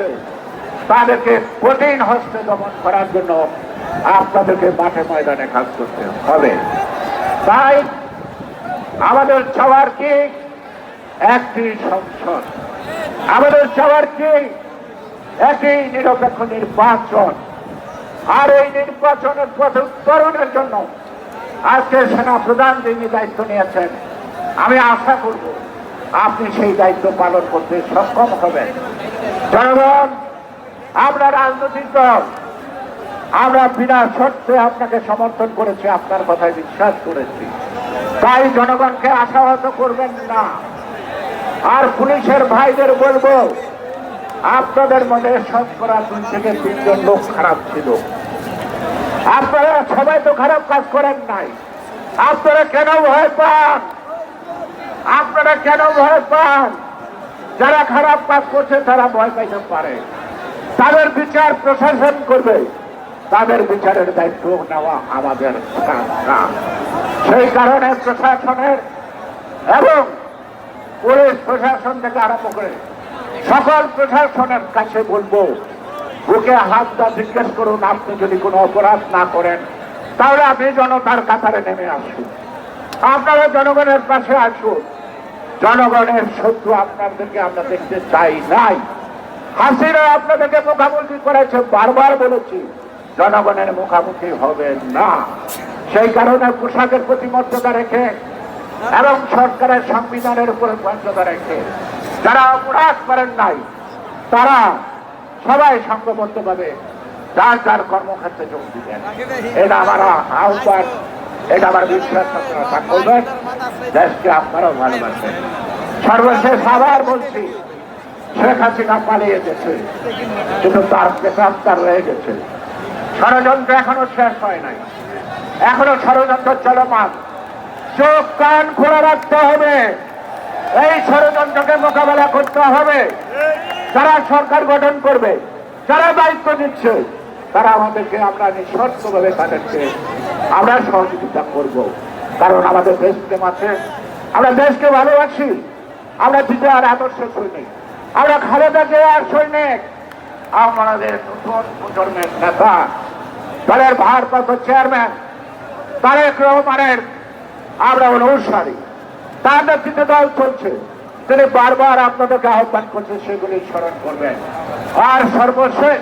করছে তাদেরকে কঠিন হস্তে দমন করার জন্য আপনাদেরকে মাঠে ময়দানে কাজ করতে হবে। তাই আমাদের চাওয়ার কি একটি সংসদ, আমাদের চাওয়ার কি একটি নিরপেক্ষ নির্বাচন। আর এই নির্বাচনের পথে উত্তরণের জন্য আজকে সেনা প্রধান যিনি দায়িত্ব নিয়েছেন, আমি আশা করব আপনি সেই দায়িত্ব পালন করতে সক্ষম হবেন। জনগণ, আমরা রাজনৈতিক দল, আমরা বিনা শর্তে আপনাকে সমর্থন করেছি, আপনার কথায় বিশ্বাস করেছি। তাই জনগণকে আশাহত করবেন না। আর পুলিশের ভাইদের বলবো, আপনাদের মধ্যে শতকরা 2 থেকে 3 জন লোক খারাপ ছিল। আপনারা সবাই তো খারাপ কাজ করেন নাই। আপনারা কেন ভয় পান? আপনারা কেন ভয় পান? যারা খারাপ কাজ করছে তারা ভয় পাইতে পারে। তাদের বিচার প্রশাসন করবে, তাদের বিচারের দায়িত্ব নেওয়া আমাদের কাজ। সেই কারণে প্রশাসনের এবং পুলিশ প্রশাসন থেকে আরম্ভ করে সকল প্রশাসনের কাছে বলবো, বুকে হাত দা জিজ্ঞেস করুন, আপনি যদি কোনো অপরাধ না করেন তাহলে আপনি জনতার কাতারে নেমে আসুন, আপনারা জনগণের পাশে আসুন। জনগণের শত্রু আপনাদেরকে আমরা দেখতে চাই নাই। হাসিনা আপনাদেরকে মুখামুখি করেছে, বারবার বলেছি জনগণের মুখামুখি হবে না। সেই কারণে পোশাকের প্রতি মর্যাদা রেখে এবং সরকারের সংবিধানের উপরে মর্যাদা রেখে যারা অপরাধ করেন নাই তারা সবাই সংঘবদ্ধভাবে যার যার কর্মক্ষেত্রে যোগ দিবেন। এটা আমার আহ্বান, এটা আমার বিশ্বাস আপনারা তা করবেন। দেশকে আপনারাও ভালোবাসেন। সর্বশেষ আবার বলছি, শেখ হাসিনা পালিয়ে গেছে, কিন্তু তার পেশাব তার রয়ে গেছে। ষড়যন্ত্র এখনো শেষ হয় নাই, এখনো ষড়যন্ত্র চলমান। চোখ কান খোলা রাখতে হবে, এই ষড়যন্ত্রকে মোকাবেলা করতে হবে। যারা সরকার গঠন করবে, যারা দায়িত্ব দিচ্ছে, তারা আমাদেরকে, আমরা নিঃশর্তভাবে তাদেরকে আমরা সহযোগিতা করব। কারণ আমাদের দেশপ্রেম আছে, আমরা দেশকে ভালোবাসি, আমরা জিয়ার আদর্শ সৈনিক, আমরা খালেদা জিয়ার সৈনিক, আমাদের নতুন প্রজন্মের নেতা, দলের ভারপ্রাপ্ত চেয়ারম্যান তারেক রহমানের আমরা অনুসারী। তার নেতৃত্বে দল চলছে, তিনি বারবার আপনাদেরকে আহ্বান করছে, সেগুলি স্মরণ করবেন। আর সর্বশেষ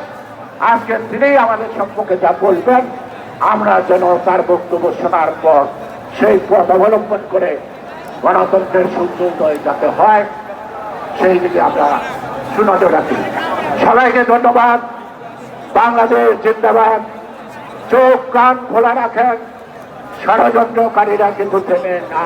আজকে তিনি আমাদের সম্পর্কে যা বলবেন, আমরা যেন তার বক্তব্য শোনার পর সেই পথ অবলম্বন করে গণতন্ত্রের সূর্যোদয় যাতে হয় সেই দিকে আমরা সুনজর রাখি। সবাইকে ধন্যবাদ। বাংলাদেশ জিন্দাবাদ। চোখ কান খোলা রাখেন, ষড়যন্ত্রকারীরা কিন্তু থেমে না।